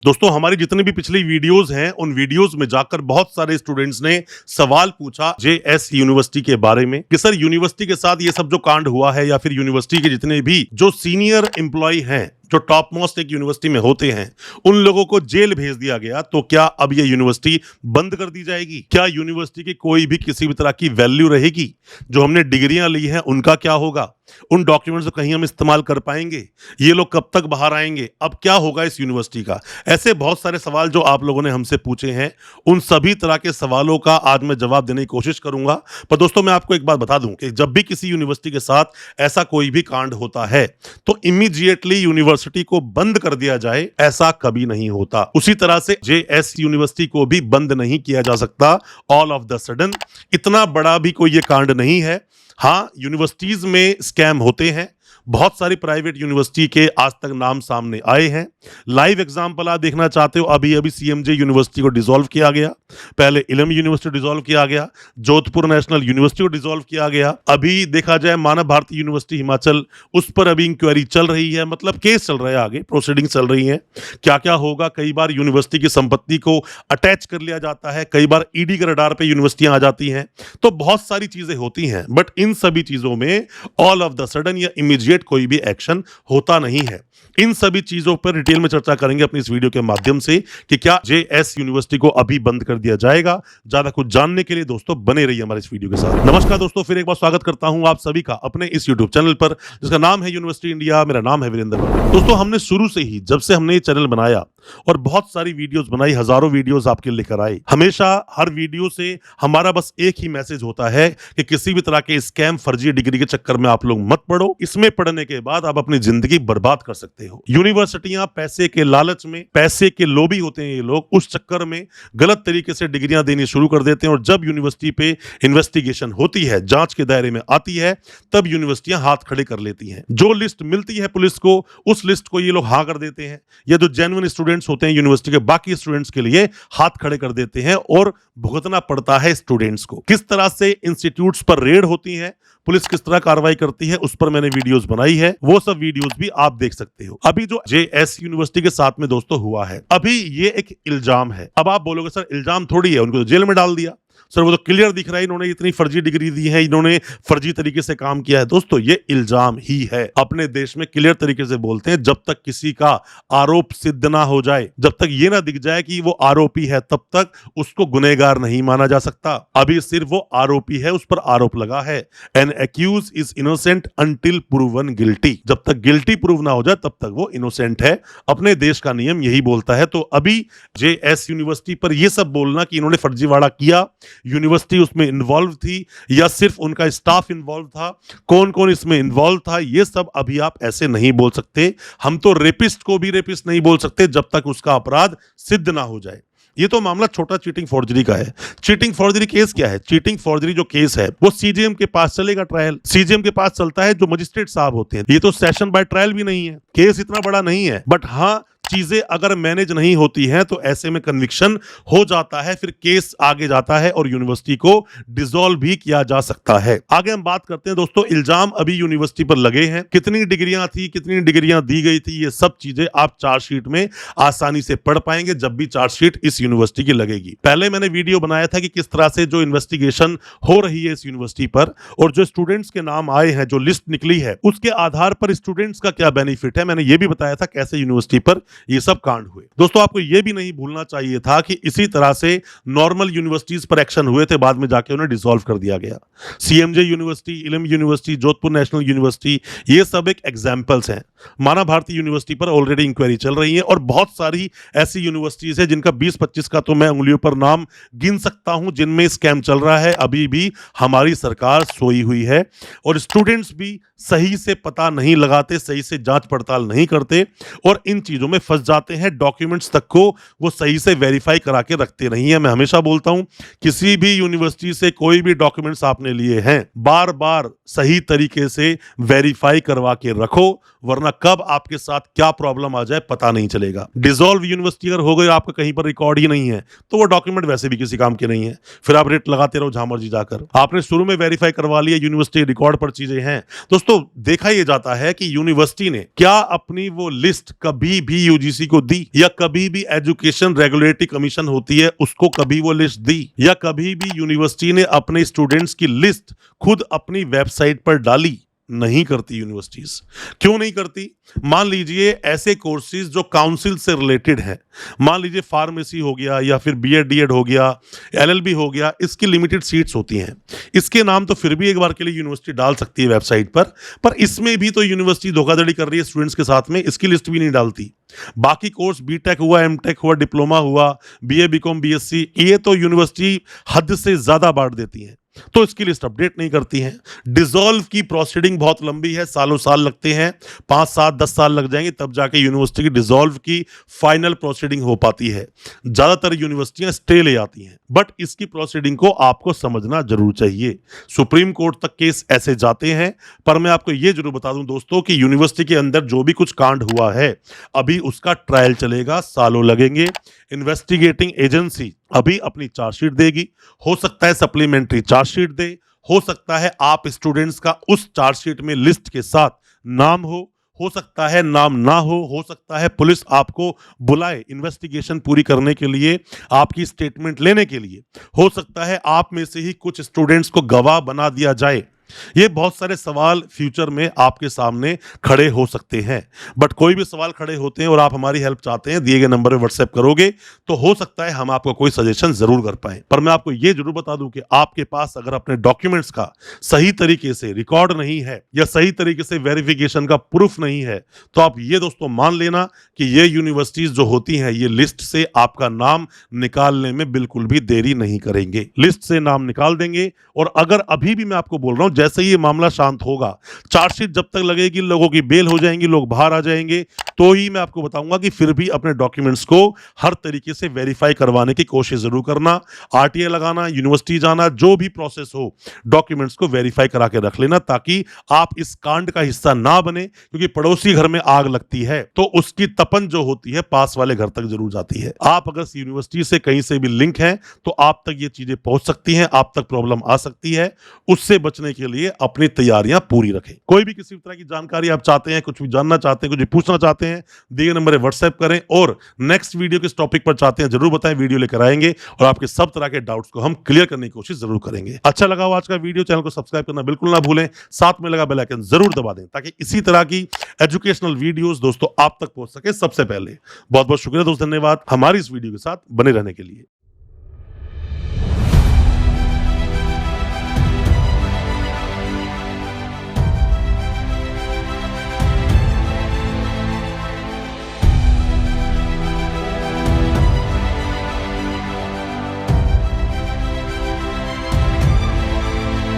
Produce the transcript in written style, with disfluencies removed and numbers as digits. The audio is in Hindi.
दोस्तों हमारी जितनी भी पिछली वीडियोस हैं उन वीडियोस में जाकर बहुत सारे स्टूडेंट्स ने सवाल पूछा जेएस यूनिवर्सिटी के बारे में कि सर यूनिवर्सिटी के साथ ये सब जो कांड हुआ है या फिर यूनिवर्सिटी के जितने भी जो सीनियर एम्प्लॉय हैं जो टॉप मोस्ट एक यूनिवर्सिटी में होते हैं उन लोगों को जेल भेज दिया गया तो क्या अब ये यूनिवर्सिटी बंद कर दी जाएगी? क्या यूनिवर्सिटी की कोई भी किसी भी तरह की वैल्यू रहेगी? जो हमने डिग्रियां ली हैं उनका क्या होगा? उन डॉक्यूमेंट्स को कहीं हम इस्तेमाल कर पाएंगे? ये लोग कब तक बाहर आएंगे? अब क्या होगा इस यूनिवर्सिटी का? ऐसे बहुत सारे सवाल जो आप लोगों ने हमसे पूछे हैं, उन सभी तरह के सवालों का आज मैं जवाब देने की कोशिश करूंगा। पर दोस्तों मैं आपको एक बात बता दूं कि जब भी किसी यूनिवर्सिटी के साथ ऐसा कोई भी कांड होता है तो इमीडिएटली यूनिवर्सिटी को बंद कर दिया जाए, ऐसा कभी नहीं होता। उसी तरह से जेएस यूनिवर्सिटी को भी बंद नहीं किया जा सकता ऑल ऑफ द सडन। इतना बड़ा भी कोई ये कांड नहीं है। हाँ, यूनिवर्सिटीज में स्कैम होते हैं, बहुत सारी प्राइवेट यूनिवर्सिटी के आज तक नाम सामने आए हैं। लाइव एग्जांपल आप देखना चाहते हो, अभी अभी सीएमजे यूनिवर्सिटी को डिसॉल्व किया गया, पहले इलम यूनिवर्सिटी डिसॉल्व किया गया, जोधपुर नेशनल यूनिवर्सिटी को डिसॉल्व किया गया, अभी देखा जाए मानव भारती यूनिवर्सिटी हिमाचल, उस पर अभी इंक्वायरी चल रही है, मतलब केस चल रहा है, आगे प्रोसीडिंग चल रही है। क्या क्या होगा? कई बार यूनिवर्सिटी की संपत्ति को अटैच कर लिया जाता है, कई बार ईडी के रडार पे यूनिवर्सिटियां आ जाती हैं, तो बहुत सारी चीजें होती हैं। बट इन सभी चीजों में ऑल ऑफ द सडन या इमीडिएट कोई भी एक्शन होता नहीं है। इन सभी चीजों पर डिटेल में चर्चा करेंगे अपनी इस वीडियो के माध्यम से कि क्या जेएस यूनिवर्सिटी को अभी बंद कर दिया जाएगा। ज्यादा कुछ जानने के लिए दोस्तों बने रहिए हमारे इस वीडियो के साथ। नमस्कार दोस्तों, फिर एक बार स्वागत करता हूं आप सभी का अपने इस यूट्यूब चैनल पर जिसका नाम है यूनिवर्सिटी इंडिया। मेरा नाम है वीरेंद्र। दोस्तों हमने शुरू से ही, जब से हमने ये चैनल बनाया और बहुत सारी वीडियोस बनाई, हजारों वीडियोस आपके लेकर आए, हमेशा हर वीडियो से हमारा बस एक ही मैसेज होता है कि किसी भी तरह के स्कैम फर्जी डिग्री के चक्कर में आप लोग मत पड़ो। इसमें पढ़ने के बाद आप अपनी जिंदगी बर्बाद कर सकते हो। यूनिवर्सिटियां पैसे के लालच में, पैसे के लोभी होते हैं ये लोग, उस चक्कर में गलत तरीके से डिग्रियां देनी शुरू कर देते हैं और जब यूनिवर्सिटी पे इन्वेस्टिगेशन होती है, जांच के दायरे में आती है, तब यूनिवर्सिटियां हाथ खड़े कर लेती हैं। जो लिस्ट मिलती है पुलिस को, उस लिस्ट को ये लोग हाँ कर देते हैं, या जो जेन्युइन स्टूडेंट्स होते हैं यूनिवर्सिटी के, बाकी स्टूडेंट्स के लिए हाथ खड़े कर देते हैं और भुगतना पड़ता है स्टूडेंट्स को। किस तरह से इंस्टीट्यूट्स पर रेड होती है, पुलिस किस तरह कार्रवाई करती है, उस पर मैंने वीडियोस बनाई है, वो सब वीडियोस भी आप देख सकते हो। अभी जो जेएस यूनिवर्सिटी के साथ में दोस्तों हुआ है, अभी ये एक इल्जाम है। अब आप बोलोगे सर इल्जाम थोड़ी है, उनको तो जेल में डाल दिया। सर वो तो क्लियर दिख रहा है, इन्होंने इतनी फर्जी डिग्री दी है, इन्होंने फर्जी तरीके से काम किया है। दोस्तों ये इल्जाम ही है। अपने देश में क्लियर तरीके से बोलते हैं, जब तक किसी का आरोप सिद्ध ना हो जाए, जब तक ये ना दिख जाए कि वो आरोपी है, तब तक उसको गुनहगार नहीं माना जा सकता। अभी सिर्फ वो आरोपी है, उस पर आरोप लगा है। An accuse is innocent until proven guilty. जब तक गिल्टी प्रूव ना हो जाए तब तक वो इनोसेंट है। अपने देश का नियम यही बोलता है। तो अभी जेएस यूनिवर्सिटी पर यह सब बोलना कि इन्होंने फर्जीवाड़ा किया, यूनिवर्सिटी उसमें इन्वॉल्व थी या सिर्फ उनका स्टाफ इन्वॉल्व था, कौन कौन इसमें इन्वॉल्व था, ये सब अभी आप ऐसे नहीं बोल सकते। हम तो रेपिस्ट को भी रेपिस्ट नहीं बोल सकते जब तक उसका अपराध सिद्ध ना हो जाए। ये तो मामला छोटा चीटिंग फॉर्जरी का है। चीटिंग फॉर्जरी केस क्या है? चीटिंग फॉर्जरी जो केस है वो सीजेएम के पास चलेगा, ट्रायल सीजेएम के पास चलता है, जो मजिस्ट्रेट साहब होते हैं। ये तो सेशन बाय ट्रायल भी नहीं है, केस इतना बड़ा नहीं है। बट हाँ, चीजें अगर मैनेज नहीं होती हैं तो ऐसे में कन्विक्शन हो जाता है, फिर केस आगे जाता है और यूनिवर्सिटी को डिसॉल्व भी किया जा सकता है। आगे हम बात करते हैं दोस्तों, इल्जाम अभी यूनिवर्सिटी पर लगे हैं। कितनी डिग्रियां थी, कितनी डिग्रियां दी गई थी, ये सब चीजें आप चार्जशीट में आसानी से पढ़ पाएंगे जब भी चार्जशीट इस यूनिवर्सिटी की लगेगी। पहले मैंने वीडियो बनाया था कि किस तरह से जो इन्वेस्टिगेशन हो रही है इस यूनिवर्सिटी पर और जो स्टूडेंट्स के नाम आए हैं, जो लिस्ट निकली है, उसके आधार पर स्टूडेंट्स का क्या बेनिफिट है। मैंने ये भी बताया था कैसे यूनिवर्सिटी पर ये सब कांड हुए। दोस्तों आपको यह भी नहीं भूलना चाहिए था कि इसी तरह से नॉर्मल यूनिवर्सिटीज पर एक्शन हुए थे, बाद में जाके उन्हें डिसॉल्व कर दिया गया। सीएमजे यूनिवर्सिटी, इलम यूनिवर्सिटी, जोधपुर नेशनल यूनिवर्सिटी, ये सब एक एग्जांपल्स हैं। मानव भारती यूनिवर्सिटी पर ऑलरेडी इंक्वायरी चल रही है और बहुत सारी ऐसी यूनिवर्सिटीज है जिनका 20-25 का तो मैं उंगलियों पर नाम गिन सकता हूं जिनमें स्कैम चल रहा है। अभी भी हमारी सरकार सोई हुई है और स्टूडेंट्स भी सही से पता नहीं लगाते, सही से जांच पड़ताल नहीं करते और इन चीजों में फंस जाते हैं। डॉक्यूमेंट्स तक को वो सही से वेरीफाई करा के रखते नहीं है। मैं हमेशा बोलता हूं, किसी भी यूनिवर्सिटी से कोई भी डॉक्यूमेंट्स आपने लिए हैं, बार बार सही तरीके से वेरीफाई करवा के रखो, वरना कब आपके साथ क्या प्रॉब्लम आ जाए पता नहीं चलेगा। डिसॉल्व यूनिवर्सिटी अगर हो गई, आपका कहीं पर रिकॉर्ड ही नहीं है, तो वो डॉक्यूमेंट वैसे भी किसी काम के नहीं है, फिर आप रेट लगाते रहो जहां मर्जी जाकर। आपने शुरू में वेरीफाई करवा लिया, यूनिवर्सिटी रिकॉर्ड पर चीजें हैं। दोस्तों देखा यह जाता है कि यूनिवर्सिटी ने क्या अपनी वो लिस्ट कभी भी यूजीसी को दी, या कभी भी एजुकेशन रेगुलेटरी कमीशन होती है उसको कभी वो लिस्ट दी, या कभी भी यूनिवर्सिटी ने अपने स्टूडेंट्स की लिस्ट खुद अपनी वेबसाइट पर डाली? नहीं करती यूनिवर्सिटीज। क्यों नहीं करती? मान लीजिए ऐसे कोर्सेज जो काउंसिल से रिलेटेड है, मान लीजिए फार्मेसी हो गया या फिर बीएड डीएड हो गया, एलएलबी हो गया, इसकी लिमिटेड सीट्स होती हैं। इसके नाम तो फिर भी एक बार के लिए यूनिवर्सिटी डाल सकती है वेबसाइट पर इसमें भी तो यूनिवर्सिटी धोखाधड़ी कर रही है स्टूडेंट्स के साथ में, इसकी लिस्ट भी नहीं डालती। बाकी कोर्स बीटेक हुआ, एमटेक हुआ, डिप्लोमा हुआ, बीए बीकॉम बीएससी, ये तो यूनिवर्सिटी हद से ज्यादा बांट देती है, तो इसकी लिस्ट अपडेट नहीं करती हैं। डिसॉल्व की प्रोसीडिंग बहुत लंबी है, सालों साल लगते हैं, 5 7 10 साल लग जाएंगे तब जाके यूनिवर्सिटी की डिसॉल्व की फाइनल प्रोसीडिंग हो पाती है। ज्यादातर यूनिवर्सिटियां स्टे ले आती हैं, बट इसकी प्रोसीडिंग को आपको समझना जरूर चाहिए। सुप्रीम कोर्ट तक केस ऐसे जाते हैं, पर मैं आपको यह जरूर बता दूं दोस्तों कि यूनिवर्सिटी के अंदर जो भी कुछ कांड हुआ है अभी उसका ट्रायल चलेगा, सालों लगेंगे। इन्वेस्टिगेटिंग एजेंसी अभी अपनी चार्जशीट देगी, हो सकता है सप्लीमेंट्री चार्जशीट दे, हो सकता है आप स्टूडेंट्स का उस चार्जशीट में लिस्ट के साथ नाम हो सकता है नाम ना हो सकता है पुलिस आपको बुलाए इन्वेस्टिगेशन पूरी करने के लिए, आपकी स्टेटमेंट लेने के लिए, हो सकता है आप में से ही कुछ स्टूडेंट्स को गवाह बना दिया जाए। ये बहुत सारे सवाल फ्यूचर में आपके सामने खड़े हो सकते हैं, बट कोई भी सवाल खड़े होते हैं और आप हमारी हेल्प चाहते हैं, दिए गए नंबर पे व्हाट्सएप करोगे तो हो सकता है हम आपको कोई सजेशन जरूर कर पाए। पर मैं आपको ये जरूर बता दूं कि आपके पास अगर अपने डॉक्यूमेंट्स का सही तरीके से रिकॉर्ड नहीं है या सही तरीके से वेरिफिकेशन का प्रूफ नहीं है, तो आप ये दोस्तों मान लेना कि ये यूनिवर्सिटीज जो होती हैं ये लिस्ट से आपका नाम निकालने में बिल्कुल भी देरी नहीं करेंगे, लिस्ट से नाम निकाल देंगे। और अगर अभी भी मैं आपको बोल रहा हूं जैसे ही ये मामला शांत होगा, चार्जशीट जब तक लगेगी, लोगों की बेल हो जाएंगी, लोग बाहर आ जाएंगे, तो ही मैं आपको बताऊंगा कि फिर भी अपने डॉक्यूमेंट्स को हर तरीके से वेरीफाई करवाने की कोशिश जरूर करना, आरटीए लगाना, यूनिवर्सिटी जाना, जो भी प्रोसेस हो डॉक्यूमेंट्स को वेरीफाई करा के रख लेना ताकि आप इस कांड का हिस्सा ना बने। क्योंकि पड़ोसी घर में आग लगती है तो उसकी तपन जो होती है पास वाले घर तक जरूर जाती है। आप अगर यूनिवर्सिटी से कहीं से भी लिंक हैं तो आप तक ये चीजें पहुंच सकती हैं, आप तक प्रॉब्लम आ सकती है। उससे बचने के लिए अपनी तैयारियां पूरी रखें। कोई भी किसी तरह की जानकारी आप चाहते हैं, कुछ भी जानना चाहते हैं, कुछ भी पूछना चाहते हैं, दिए नंबर पर व्हाट्सएप करें। और नेक्स्ट वीडियो किस टॉपिक पर चाहते हैं जरूर बताएं, वीडियो लेकर आएंगे और आपके सब तरह के डाउट्स को हम क्लियर करने की कोशिश जरूर करेंगे। अच्छा लगा हो आज का वीडियो, चैनल को सब्सक्राइब करना बिल्कुल ना भूलें, साथ में लगा बेल आइकन जरूर दबा दें ताकि इसी तरह की एजुकेशनल वीडियोस दोस्तों आप तक पहुंच सके सबसे पहले। बहुत बहुत शुक्रिया दोस्त, धन्यवाद हमारी इस वीडियो के साथ बने रहने के लिए।